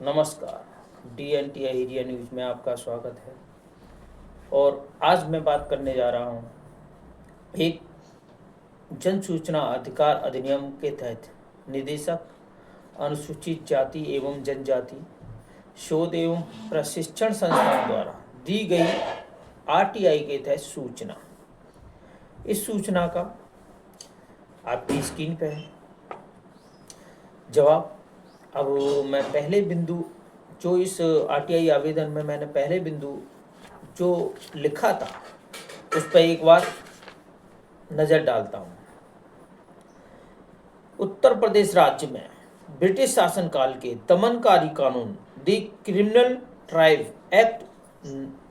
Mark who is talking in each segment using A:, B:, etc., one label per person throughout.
A: नमस्कार। DNT अहिरिया news में आपका स्वागत है। और आज मैं बात करने जा रहा हूँ एक जन सूचना अधिकार अधिनियम के तहत निदेशक अनुसूचित जाति एवं जनजाति शोध एवं प्रशिक्षण संस्थान द्वारा दी गई RTI के तहत सूचना। इस सूचना का आपकी स्क्रीन पे है जवाब। अब मैं पहले बिंदु जो इस RTI आवेदन में मैंने पहले बिंदु जो लिखा था उस पर एक बार नज़र डालता हूँ। उत्तर प्रदेश राज्य में ब्रिटिश शासनकाल के दमनकारी कानून द क्रिमिनल ट्राइब एक्ट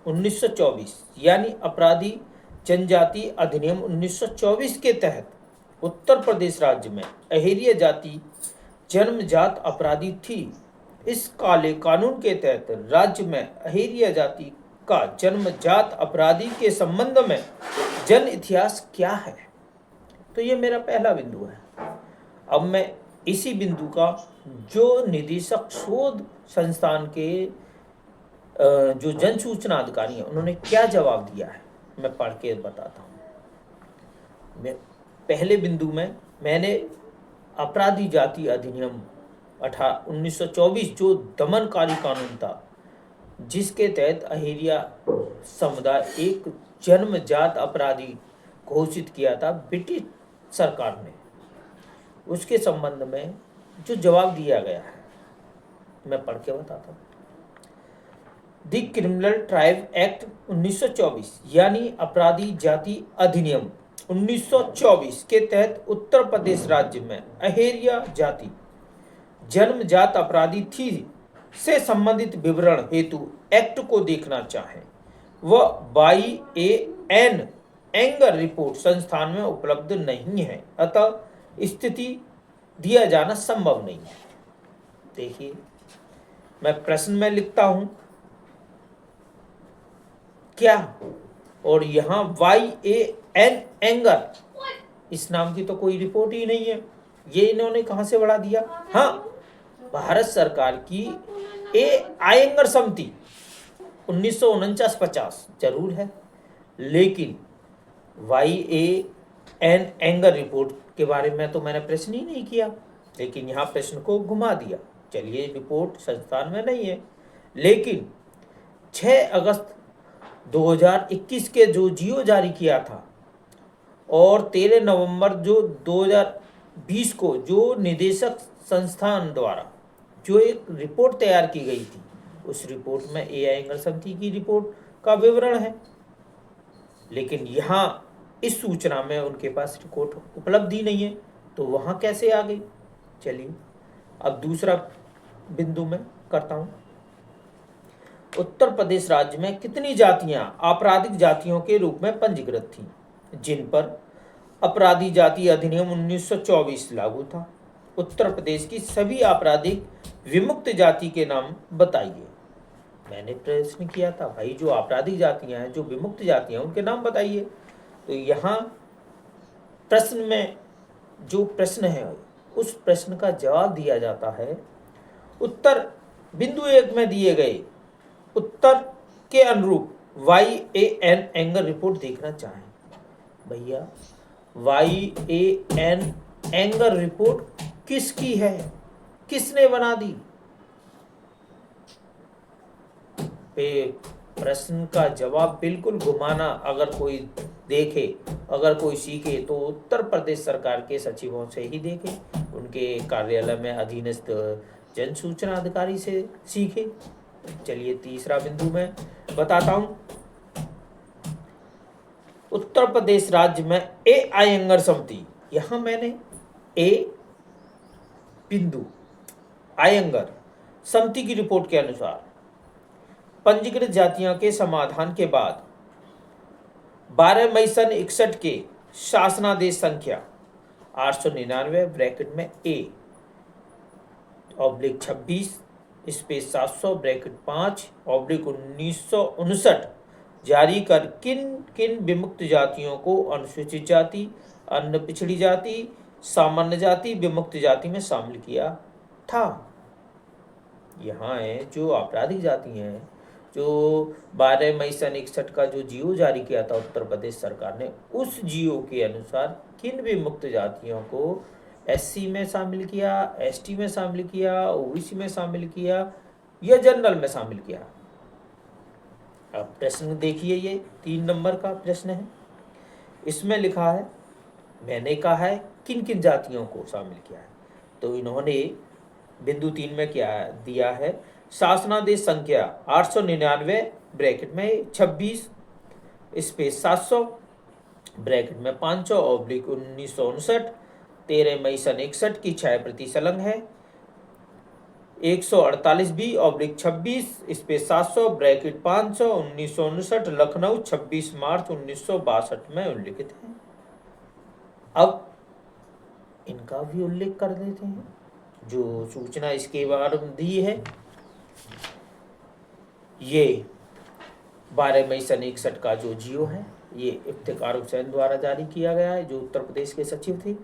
A: 1924 यानी अपराधी जनजाति अधिनियम 1924 के तहत उत्तर प्रदेश राज्य में अहेरिया जाति जन्मजात अपराधी थी। इस काले कानून के तहत राज्य में अहेरिया जाति का जन्मजात अपराधी के संबंध में जन इतिहास क्या है, तो ये मेरा पहला बिंदु है। अब मैं इसी बिंदु का जो निदेशक शोध संस्थान के जो जन सूचना अधिकारी हैं उन्होंने क्या जवाब दिया है मैं पढ़ के बताता हूँ। मैं पहले बिंदु में मैंने अपराधी जाति अधिनियम 1924 जो दमनकारी कानून था जिसके तहत अहेरिया समुदाय एक जन्मजात अपराधी घोषित किया था ब्रिटिश सरकार ने, उसके संबंध में जो जवाब दिया गया है मैं पढ़ के बताता हूँ। द क्रिमिनल ट्राइब एक्ट 1924 यानी अपराधी जाति अधिनियम 1924 के तहत उत्तर प्रदेश राज्य में अहेरिया जाति जन्मजात अपराधी थी से संबंधित विवरण हेतु एक्ट को देखना चाहें वह YAN एंगर रिपोर्ट संस्थान में उपलब्ध नहीं है, अतः स्थिति दिया जाना संभव नहीं है। देखिए मैं प्रश्न में लिखता हूं क्या, और यहाँ YAN एंगर इस नाम की तो कोई रिपोर्ट ही नहीं है, ये इन्होंने कहां से बढ़ा दिया। हाँ, भारत सरकार की आयंगर समिति 1949-50 जरूर है, लेकिन YAN एंगर रिपोर्ट के बारे में तो मैंने प्रश्न ही नहीं किया, लेकिन यहाँ प्रश्न को घुमा दिया। चलिए रिपोर्ट संस्थान में नहीं है, लेकिन 6 अगस्त 2021 के जो जियो जारी किया था और 13 नवंबर जो 2020 को जो निदेशक संस्थान द्वारा जो एक रिपोर्ट तैयार की गई थी उस रिपोर्ट में आयंगर समिति की रिपोर्ट का विवरण है, लेकिन यहाँ इस सूचना में उनके पास रिपोर्ट उपलब्ध ही नहीं है, तो वहाँ कैसे आ गई। चलिए अब दूसरा बिंदु में करता हूँ। उत्तर प्रदेश राज्य में कितनी जातियां आपराधिक जातियों के रूप में पंजीकृत थीं जिन पर अपराधी जाति अधिनियम 1924 लागू था। उत्तर प्रदेश की सभी आपराधिक विमुक्त जाति के नाम बताइए। मैंने प्रश्न किया था भाई जो आपराधिक जातियां हैं जो विमुक्त जातियां उनके नाम बताइए, तो यहाँ प्रश्न में जो प्रश्न है उस प्रश्न का जवाब दिया जाता है उत्तर बिंदु 1 में दिए गए उत्तर के अनुरूप YAN एंगर रिपोर्ट देखना चाहें। भैया YAN एंगर रिपोर्ट किसकी है, किसने बना दी। प्रश्न का जवाब बिल्कुल घुमाना अगर कोई देखे, अगर कोई सीखे तो उत्तर प्रदेश सरकार के सचिवों से ही देखे, उनके कार्यालय में अधीनस्थ जन सूचना अधिकारी से सीखे। चलिए तीसरा बिंदु में बताता हूं। उत्तर प्रदेश राज्य में आयंगर समिति, यहां मैंने बिंदु आयंगर समिति की रिपोर्ट के अनुसार पंजीकृत जातियों के समाधान के बाद 12 मई सन 61 के शासनादेश संख्या 899 ब्रैकेट में A/26 स्पेस 700 ब्रैकेट 5/1959 जारी कर किन किन विमुक्त जातियों को अनुसूचित जाति, अन्य पिछड़ी जाति, सामान्य जाति, विमुक्त जाति में शामिल किया था। यहाँ है जो आपराधिक जाति हैं, जो 12 मई सन 61 का जो जीओ जारी किया था उत्तर प्रदेश सरकार ने, उस जीओ के अनुसार किन भी मुक्त जातियों को एससी में शामिल किया, एसटी में शामिल किया, ओबीसी में शामिल किया या जनरल में शामिल किया। अब प्रश्न देखिए, ये 3 नंबर का प्रश्न है। इसमें लिखा है, मैंने कहा है किन किन जातियों को शामिल किया है, तो इन्होंने बिंदु 3 में क्या दिया है, शासनादेश संख्या 899 ब्रैकेट में 26 स्पेस 700 ब्रैकेट में 500/1959 13 मई सन 61 की छायाप्रति संलग्न है। 148B/26 स्पेस 700 ब्रैकेट 500 1959 लखनऊ 26 मार्च 1962 में उल्लिखित है। अब इनका भी उल्लेख कर देते हैं, जो सूचना इसके बारे में दी है। ये 12 मई सन 61 का जो जीओ है, ये इफ्तिखार हुसैन द्वारा जारी किया गया है, जो उत्तर प्रदेश के सचिव थे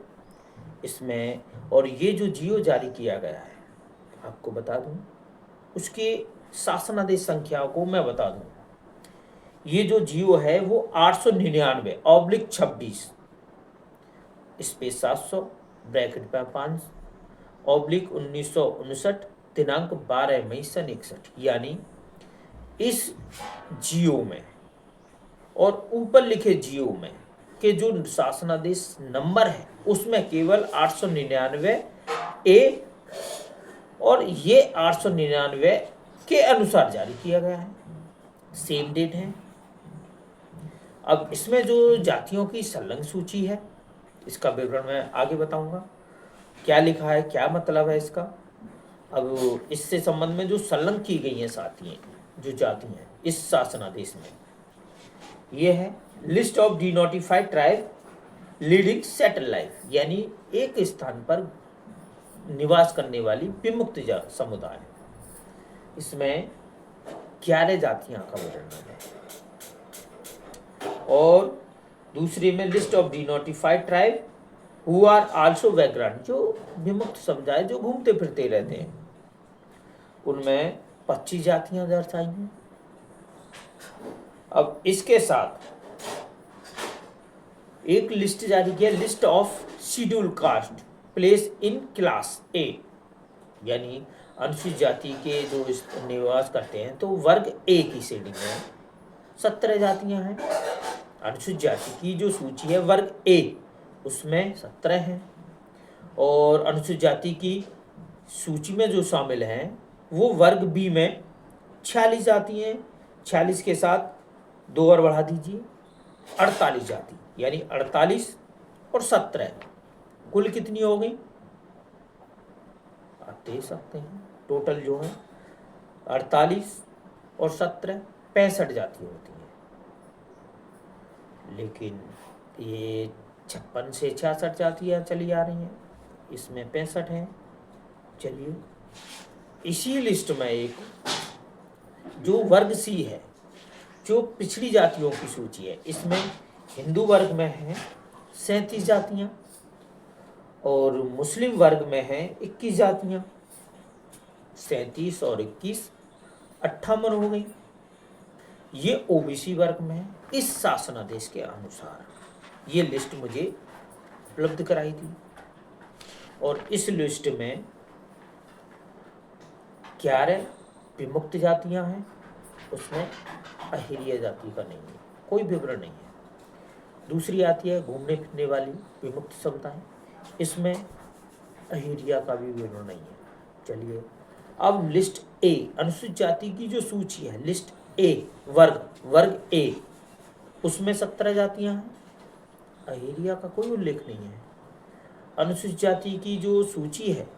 A: इसमें। और ये जो जीओ जारी किया गया है, आपको बता दूं, उसके शासनादेश संख्या को मैं बता दूं। ये जो जीओ है वो 899/26 स्पेस 700 ब्रैकेट में 5/1959 दिनांक 12 मई सन 61, यानी इस जीओ में और ऊपर लिखे जीओ में के जो शासनादेश नंबर है उसमें केवल 899A और ये 899 के अनुसार जारी किया गया है, सेम डेट है। अब इसमें जो जातियों की संलग्न सूची है, इसका विवरण मैं आगे बताऊंगा, क्या लिखा है, क्या मतलब है इसका। अब इससे संबंध में जो संलग्न की गई हैं साथियाँ, जो जाति हैं इस शासनादेश में, ये है list of denotified tribe leading settle life, यानी एक स्थान पर निवास करने वाली विमुक्त समुदाय। इसमें 11 जातियां का वर्णन है। और दूसरी में list of denotified tribe who are also vagrant, जो विमुक्त समुदाय जो घूमते फिरते रहते हैं, उनमें 25 जातियां दर्शाई हैं। अब इसके साथ एक लिस्ट जारी किया, list of schedule caste place in class ए, यानी अनुसूचित जाति के जो निवास करते हैं तो वर्ग ए की श्रेणी में 17 जातियां हैं। अनुसूचित जाति की जो सूची है वर्ग ए, उसमें 17 हैं। और अनुसूचित जाति की सूची में जो शामिल हैं वो वर्ग बी में 46 जाति हैं। 46 के साथ 2 और बढ़ा दीजिए, 48 जाति, यानी 48 और 17 कुल कितनी हो गई, आप दे सकते हैं। टोटल जो है 48 और 17 65 जाति होती हैं। लेकिन ये 56 से 66 जातियाँ चली आ रही हैं, इसमें 65 हैं। चलिए, इसी लिस्ट में एक जो वर्ग सी है, जो पिछड़ी जातियों की सूची है, इसमें हिंदू वर्ग में है 37 जातियाँ और मुस्लिम वर्ग में है 21 जातियाँ। 37 और 21 58 हो गई। ये ओबीसी वर्ग में है। इस शासनादेश के अनुसार ये लिस्ट मुझे उपलब्ध कराई थी और इस लिस्ट में 11 विमुक्त जातियां हैं, उसमें अहिरिया जाति का नहीं है, कोई विवरण नहीं है। दूसरी आती है घूमने फिरने वाली विमुक्त समुदाय, इसमें अहिरिया का भी विवरण नहीं है। चलिए, अब लिस्ट ए, अनुसूचित जाति की जो सूची है, लिस्ट ए वर्ग ए, उसमें 17 जातियां हैं, अहिरिया का कोई उल्लेख नहीं है। अनुसूचित जाति की जो सूची है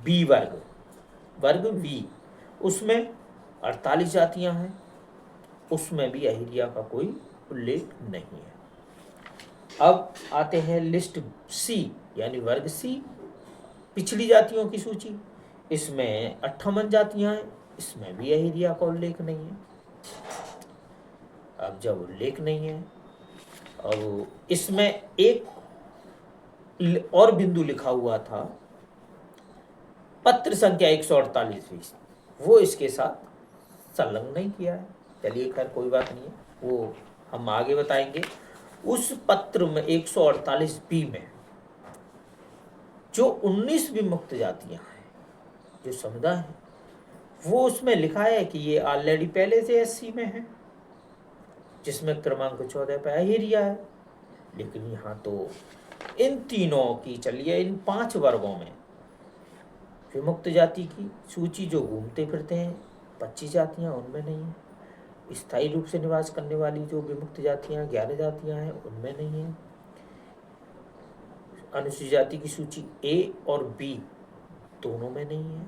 A: बी वर्ग बी, उसमें 48 जातियां हैं, उसमें भी अहिरिया का कोई उल्लेख नहीं है। अब आते हैं लिस्ट सी, यानी वर्ग सी, पिछड़ी जातियों की सूची। इसमें 58 जातियां हैं, इसमें भी अहिरिया का उल्लेख नहीं है। अब जब उल्लेख नहीं है, अब इसमें एक और बिंदु लिखा हुआ था, पत्र संख्या 148 वो इसके साथ संलग्न नहीं किया है। चलिए खैर कोई बात नहीं है, वो हम आगे बताएंगे। उस पत्र में 148 बी में जो 19 विमुक्त जातियां हैं, जो समुदाय है, वो उसमें लिखा है कि ये ऑलरेडी पहले से एससी में है, जिसमें क्रमांक 14 पे अहिरिया है। लेकिन यहाँ तो इन तीनों की, चलिए इन 5 वर्गों में विमुक्त जाति की सूची जो घूमते फिरते हैं 25 जातियाँ, उनमें नहीं है। स्थायी रूप से निवास करने वाली जो विमुक्त जातियाँ 11 जातियाँ हैं, उनमें नहीं है। अनुसूचित जाति की सूची ए और बी दोनों में नहीं है।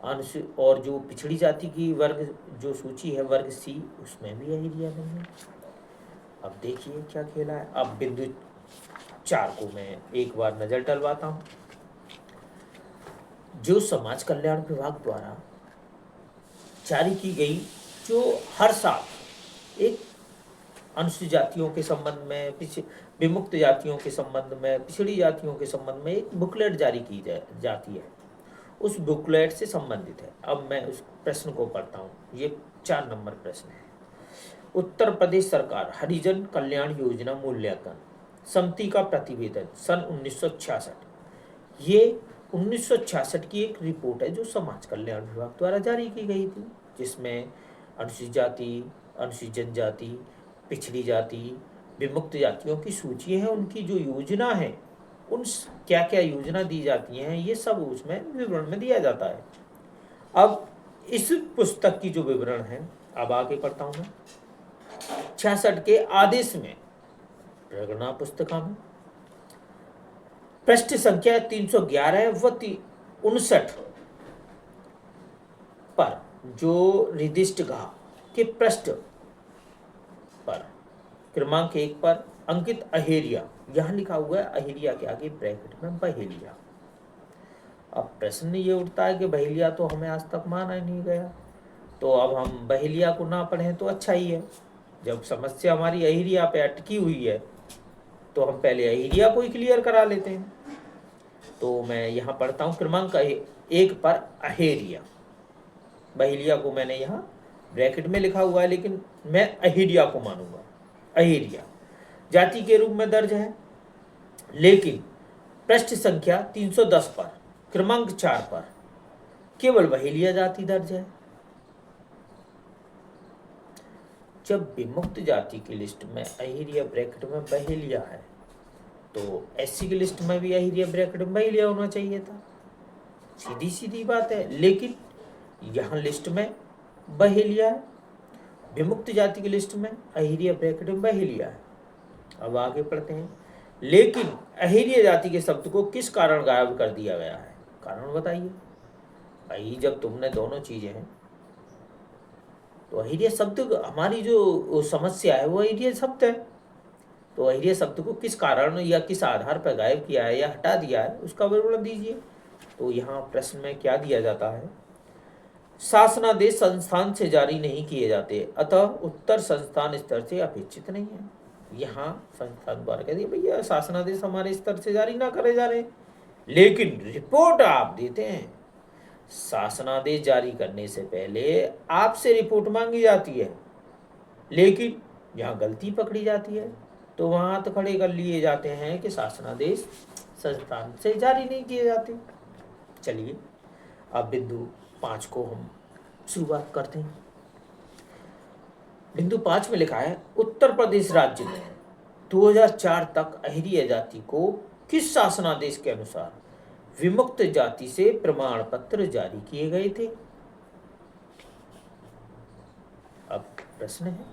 A: अनुसूचित और जो पिछड़ी जाति की वर्ग जो सूची है वर्ग सी, उसमें भी अहिरिया नहीं है। अब देखिए क्या खेला है। अब बिंदु 4 को मैं एक बार नजर डलवाता हूँ। जो समाज कल्याण विभाग द्वारा जारी की गई, जो हर साल एक अनुसूचित जातियों के संबंध में, विमुक्त जातियों के संबंध में, पिछड़ी जातियों के संबंध में एक बुकलेट जारी की जाती है, उस बुकलेट से संबंधित है। अब मैं उस प्रश्न को पढ़ता हूँ। ये 4 नंबर प्रश्न है। उत्तर प्रदेश सरकार हरिजन कल्याण योजना मूल्यांकन समिति का प्रतिवेदन सन 1966। ये 1966 की एक रिपोर्ट है जो समाज कल्याण विभाग द्वारा जारी की गई थी, जिसमें अनुसूचित जाति, अनुसूचित जनजाति, पिछड़ी जाति, विमुक्त जातियों की सूची है, उनकी जो योजना है, उन क्या क्या योजना दी जाती हैं, ये सब उसमें विवरण में दिया जाता है। अब इस पुस्तक की जो विवरण है, अब आगे पढ़ता हूँ मैं। 66 के आदेश में प्रगणना पुस्तिका में पृष्ठ संख्या 311 व 59 पर जो निर्दिष्ट घा के पृष्ठ पर क्रमांक 1 पर अंकित अहेरिया, यहां लिखा हुआ है अहेरिया के आगे ब्रैकेट में बहेलिया। अब प्रश्न ये उठता है कि बहेलिया तो हमें आज तक माना ही नहीं गया, तो अब हम बहेलिया को ना पढ़ें तो अच्छा ही है। जब समस्या हमारी अहिरिया पे अटकी हुई है तो हम पहले अहिरिया को ही क्लियर करा लेते हैं। तो मैं यहाँ पढ़ता हूँ क्रमांक 1 पर अहेरिया। बहेलिया को मैंने यहाँ ब्रैकेट में लिखा हुआ है, लेकिन मैं अहिरिया को मानूंगा। अहिरिया जाति के रूप में दर्ज है, लेकिन पृष्ठ संख्या 310 पर क्रमांक 4 पर केवल बहेलिया जाति दर्ज है। जब विमुक्त जाति की लिस्ट में अहिरिया ब्रैकेट में बहेलिया है, तो एससी की लिस्ट में भी अहिरिया ब्रैकेट में बहेलिया होना चाहिए था। सीधी सीधी बात है, लेकिन यहाँ लिस्ट में बहेलिया है, विमुक्त जाति की लिस्ट में अहिरिया ब्रैकेट में बहेलिया है। अब आगे पढ़ते हैं। लेकिन अहिरिया जाति के शब्द को किस कारण गायब कर दिया गया है? कारण बताइए भाई। जब तुमने दोनों चीजें हैं, तो अहिरिया शब्द, हमारी जो समस्या है वो अहिरिया शब्द है, तो अहिरिया शब्द को किस कारण या किस आधार पर गायब किया है या हटा दिया है, उसका विवरण दीजिए। तो यहाँ प्रश्न में क्या दिया जाता है? शासनादेश संस्थान से जारी नहीं किए जाते, अतः उत्तर संस्थान स्तर से अपेक्षित नहीं है। यहाँ संस्थान द्वारा कह दिया भैया शासनादेश हमारे स्तर से जारी ना करे जा रहे, लेकिन रिपोर्ट आप देते हैं। शासनादेश जारी करने से पहले आपसे रिपोर्ट मांगी जाती है, लेकिन यहाँ गलती पकड़ी जाती है, तो वहाँ हाथ खड़े कर लिए जाते हैं कि शासनादेश संस्थान से जारी नहीं किए जाते। चलिए अब बिंदु 5 को हम शुरुआत करते हैं। बिंदु 5 में लिखा है उत्तर प्रदेश राज्य में 2004 तक अहिरिया जाति को किस शासनादेश के अनुसार विमुक्त जाति से प्रमाण पत्र जारी किए गए थे? अब प्रश्न है,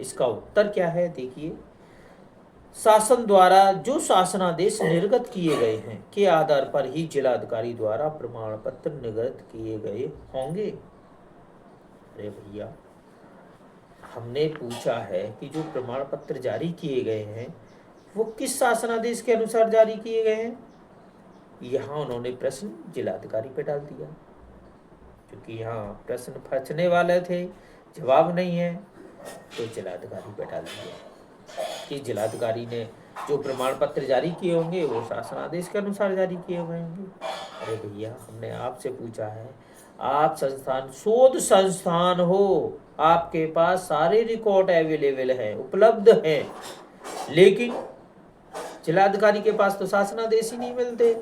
A: इसका उत्तर क्या है? देखिए, शासन द्वारा जो शासनादेश निर्गत किए गए हैं के आधार पर ही जिलाधिकारी द्वारा प्रमाण पत्र निर्गत किए गए होंगे। अरे भैया, हमने पूछा है कि जो प्रमाण पत्र जारी किए गए हैं वो किस शासनादेश के अनुसार जारी किए गए हैं। यहाँ उन्होंने प्रश्न जिलाधिकारी पे डाल दिया, क्योंकि यहाँ प्रश्न फंसने वाले थे, जवाब नहीं है, तो जिलाधिकारी पे डाल दिया कि जिलाधिकारी ने जो प्रमाण पत्र जारी किए होंगे वो शासनादेश के अनुसार जारी किए हुए होंगे। अरे भैया, हमने आपसे पूछा है आप संस्थान, शोध संस्थान हो, आपके पास सारे रिकॉर्ड अवेलेबल हैं, उपलब्ध हैं, लेकिन जिलाधिकारी के पास तो शासनादेश ही नहीं मिलते।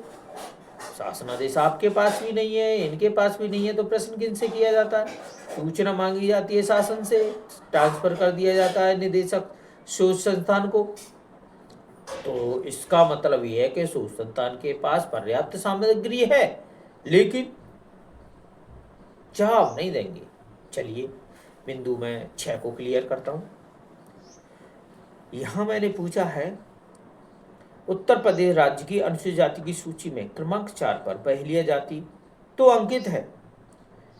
A: शासनादेश आपके पास भी नहीं है, इनके पास भी नहीं है, तो प्रश्न किनसे किया जाता है? सूचना मांगी जाती है शासन से, ट्रांसफर कर दिया जाता है निदेशक शोध संस्थान को। तो इसका मतलब यह है कि शोध संस्थान के पास पर्याप्त सामग्री है, लेकिन जवाब नहीं देंगे। चलिए बिंदु मैं 6 को क्लियर करता हूं। यहां मैंने पूछा है, उत्तर प्रदेश राज्य की अनुसूचित जाति की सूची में क्रमांक 4 पर बहेलिया जाति तो अंकित है,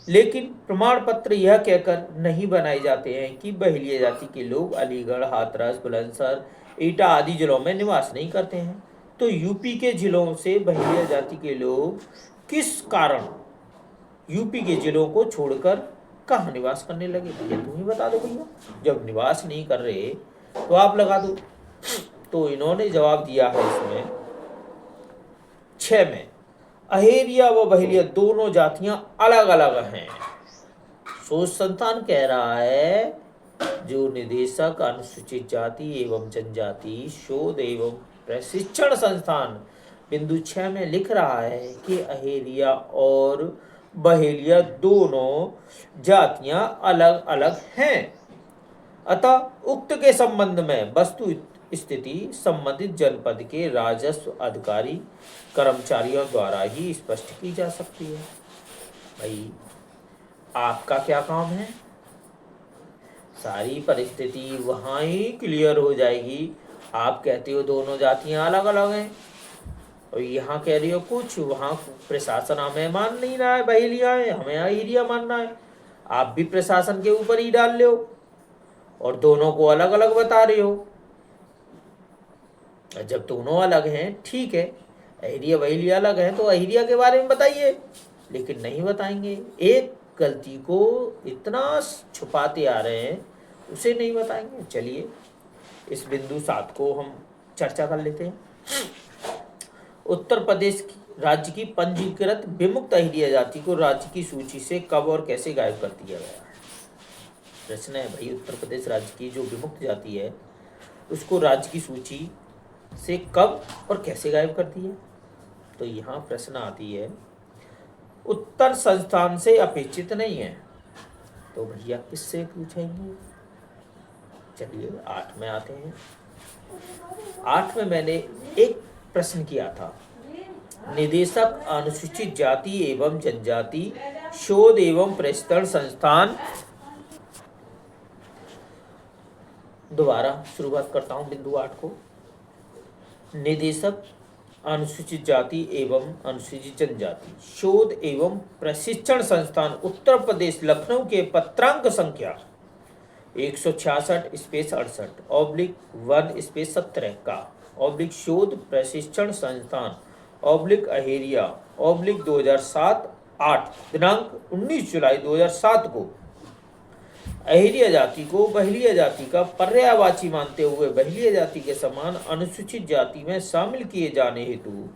A: लेकिन प्रमाण पत्र यह कहकर नहीं बनाए जाते हैं कि बहेलिया जाति के लोग अलीगढ़, हाथरस, बुलंदशहर, एटा आदि जिलों में निवास नहीं करते हैं। तो यूपी के जिलों से बहेलिया जाति के लोग किस कारण यूपी के जिलों को छोड़कर कहाँ निवास करने लगे? भैया तुम ही बता दो भैया, जब निवास नहीं कर रहे तो आप लगा दो। तो इन्होंने जवाब दिया है इसमें 6 में, अहेरिया व बहेलिया दोनों जातियां अलग अलग हैं। शोध संस्थान कह रहा है, जो निदेशक अनुसूचित जाति एवं जनजाति शोध एवं प्रशिक्षण संस्थान बिंदु 6 में लिख रहा है कि अहेरिया और बहेलिया दोनों जातियां अलग अलग हैं। अतः उक्त के संबंध में वस्तु स्थिति संबंधित जनपद के राजस्व अधिकारी कर्मचारियों द्वारा ही स्पष्ट की जा सकती है। भाई आपका क्या काम है? सारी परिस्थिति वहां ही क्लियर हो जाएगी। आप कहते हो दोनों जातियां अलग अलग हैं, और यहाँ कह रही हो कुछ, वहां प्रशासन हमें मान नहीं रहा है, बहेलिया है, हमें अहिरिया मानना है। आप भी प्रशासन के ऊपर ही डाल रहे हो और दोनों को अलग अलग बता रहे हो। जब दोनों अलग हैं, ठीक है, अहिरिया बहेलिया अलग हैं, तो अहिरिया के बारे में बताइए, लेकिन नहीं बताएंगे। एक गलती को इतना छुपाते आ रहे हैं, उसे नहीं बताएंगे। चलिए इस बिंदु 7 को हम चर्चा कर लेते हैं। उत्तर प्रदेश राज्य की पंजीकृत विमुक्त अहिरिया जाति को राज्य की सूची से कब और कैसे गायब कर दिया गया? प्रश्न है भाई, उत्तर प्रदेश राज्य की जो विमुक्त जाति है उसको राज्य की सूची से कब और कैसे गायब कर दिया? तो यहाँ प्रश्न आती है, उत्तर संस्थान से अपेक्षित नहीं है, तो भैया किससे पूछेंगे? चलिए 8 में आते हैं। 8 में मैंने एक प्रश्न किया था, निदेशक अनुसूचित जाति एवं जनजाति शोध एवं प्रशिक्षण संस्थान, दोबारा शुरुआत करता हूं बिंदु 8 को। निदेशक अनुसूचित जाति एवं अनुसूचित जनजाति शोध एवं प्रशिक्षण संस्थान उत्तर प्रदेश लखनऊ के पत्रांक संख्या 166/68/1/17 का शोध प्रशिक्षण संस्थान अहेरिया 2007/8 दिनांक 19 जुलाई 2007 को अहेरिया जाति को बहेलिया जाति का पर्यायवाची मानते हुए बहेलिया जाति के समान अनुसूचित जाति में शामिल किए जाने हेतु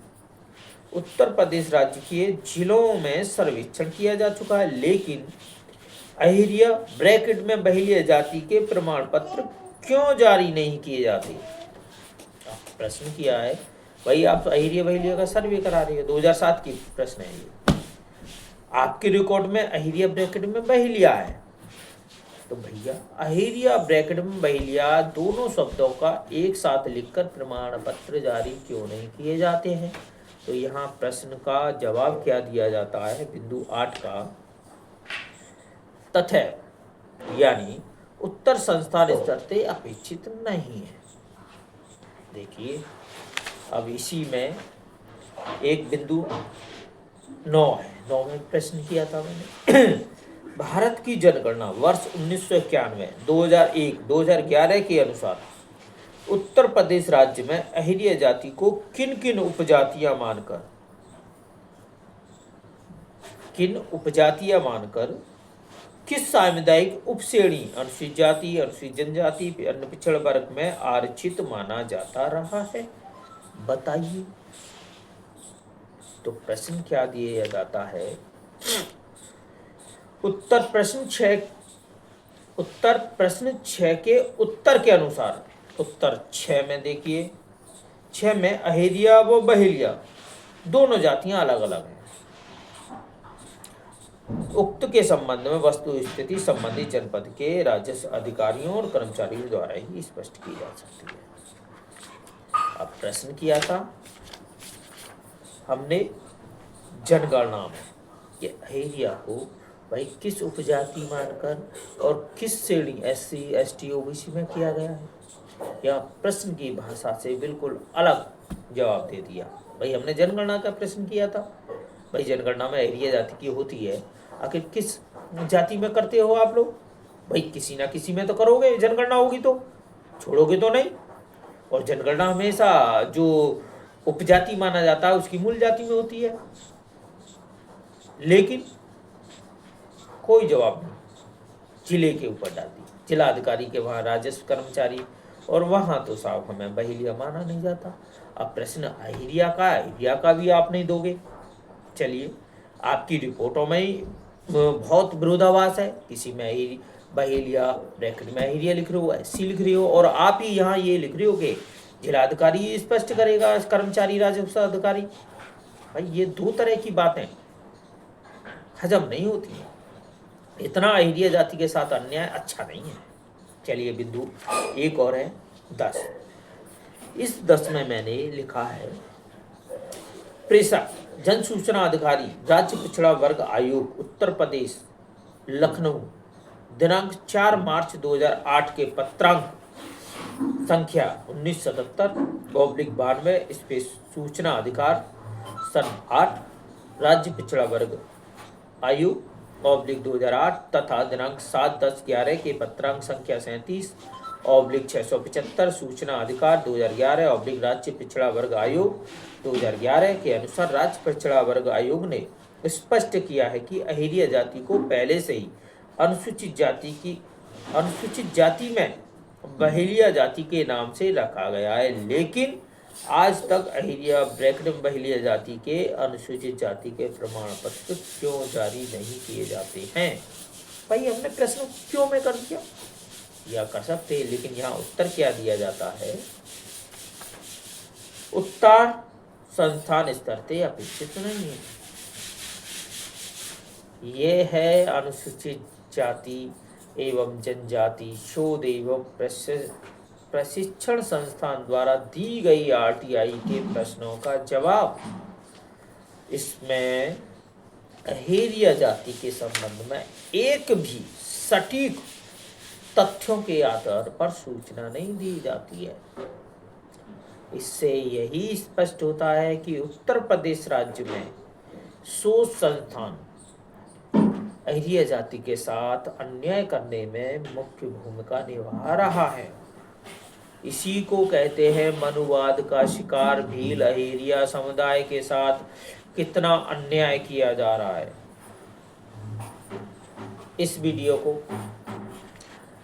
A: उत्तर प्रदेश राज्य के जिलों में सर्वेक्षण किया जा चुका है, लेकिन अहेरिया ब्रैकेट में बहेलिया जाति के प्रमाण पत्र क्यों जारी नहीं किए जाते? प्रश्न किया है भाई, आप अहेरिया बहेलिया का सर्वे करा रहे हो, 2007 की प्रश्न है ये। आपके रिकॉर्ड में अहेरिया ब्रैकेट में बहेलिया है, तो भैया अहेरिया ब्रैकेट में बहेलिया दोनों शब्दों का एक साथ लिखकर प्रमाण पत्र जारी क्यों नहीं किए जाते हैं? तो यहाँ प्रश्न का जवाब क्या दिया जाता है बिंदु 8 का, तथ्य यानी उत्तर संस्थान स्तर से अपेक्षित नहीं है। देखिए अब इसी में एक बिंदु 9 है, 9 में प्रश्न किया था मैंने भारत की जनगणना वर्ष 1991, 2001, 2011 के अनुसार उत्तर प्रदेश राज्य में अहेरिया जाति को किन किन उपजातियां मानकर किस सामुदायिक उपश्रेणी अनुसूचित जाति, अनुसूचित जनजाति, अन्य पिछड़ा वर्ग में आरक्षित माना जाता रहा है? बताइए। तो प्रश्न क्या दिया जाता है, उत्तर प्रश्न 6 के उत्तर के अनुसार, उत्तर 6 में देखिए, 6 में अहेरिया व बहेलिया दोनों जातियां अलग अलग हैं। उक्त के संबंध में वस्तु स्थिति संबंधित जनपद के राजस्व अधिकारियों और कर्मचारियों द्वारा ही स्पष्ट की जा सकती है। अब प्रश्न किया था हमने जनगणना में कि अहेरिया को भाई किस उपजाति मानकर और किस श्रेणी SC ST OBC में किया गया है। यह प्रश्न की भाषा से बिल्कुल अलग जवाब दे दिया। भाई हमने जनगणना का प्रश्न किया था, भाई जनगणना में अहेरिया जाति की होती है, आखिर किस जाति में करते हो आप लोग? भाई किसी ना किसी में तो करोगे, जनगणना होगी तो, छोड़ोगे तो नहीं। और जनगणना हमेशा जो उपजाति माना जाता है उसकी मूल जाति में होती है, लेकिन कोई जवाब नहीं, जिले के ऊपर डाल दी। जिला अधिकारी के वहाँ राजस्व कर्मचारी, और वहाँ तो साहब हमें बहेलिया माना नहीं जाता। अब प्रश्न अहेरिया का भी आप नहीं दोगे। चलिए, आपकी रिपोर्टों में ही बहुत विरोधाभास है, किसी में बहेलिया ब्रैकेट में अहेरिया लिख रहे हो, SC लिख रहे हो, और आप ही यहाँ ये लिख रहे हो कि जिलाधिकारी स्पष्ट करेगा, कर्मचारी राजस्व अधिकारी। भाई ये दो तरह की बातें हजम नहीं होती हैं। इतना अहेरिया जाति के साथ अन्याय अच्छा नहीं है। चलिए बिंदु एक और है 10। इस 10 में मैंने लिखा है प्रेषक जन सूचना अधिकारी राज्य पिछड़ा वर्ग आयोग उत्तर प्रदेश लखनऊ दिनांक 4 मार्च 2008 के पत्रांक संख्या 1977/92 इस पे सूचना अधिकार सन 8 राज्य पिछड़ा वर्ग आयोग /2008 तथा दिनांक 7/10/11 के पत्रांक संख्या 37/675 सूचना अधिकार 2011 राज्य पिछड़ा वर्ग आयोग 2011 के अनुसार राज्य पिछड़ा वर्ग आयोग ने स्पष्ट किया है कि अहेरिया जाति को पहले से ही अनुसूचित जाति में बहेलिया जाति के नाम से रखा गया है, लेकिन आज तक अहेरिया ब्रैकेट में बहेलिया जाति के अनुसूचित जाति के प्रमाण पत्र क्यों जारी नहीं किए जाते हैं। भाई हमने प्रश्न क्यों में कर दिया, या कर सकते, लेकिन यहाँ उत्तर क्या दिया जाता है, उत्तर संस्थान स्तर से अपेक्षित नहीं है। ये है अनुसूचित जाति एवं जनजाति शोध एवं प्रशिक्षण संस्थान द्वारा दी गई RTI के प्रश्नों का जवाब। इसमें अहेरिया जाति के संबंध में एक भी सटीक तथ्यों के आधार पर सूचना नहीं दी जाती है। इससे यही स्पष्ट होता है कि उत्तर प्रदेश राज्य में शोध संस्थान अहेरिया जाति के साथ अन्याय करने में मुख्य भूमिका निभा रहा है। इसी को कहते हैं मनुवाद का शिकार भील अहेरिया समुदाय के साथ कितना अन्याय किया जा रहा है। इस वीडियो को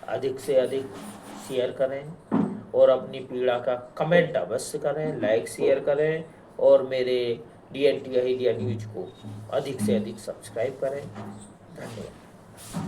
A: अधिक से अधिक शेयर करें और अपनी पीड़ा का कमेंट अवश्य करें, लाइक शेयर करें, और मेरे DNT अहेरिया न्यूज को अधिक से अधिक सब्सक्राइब करें। धन्यवाद।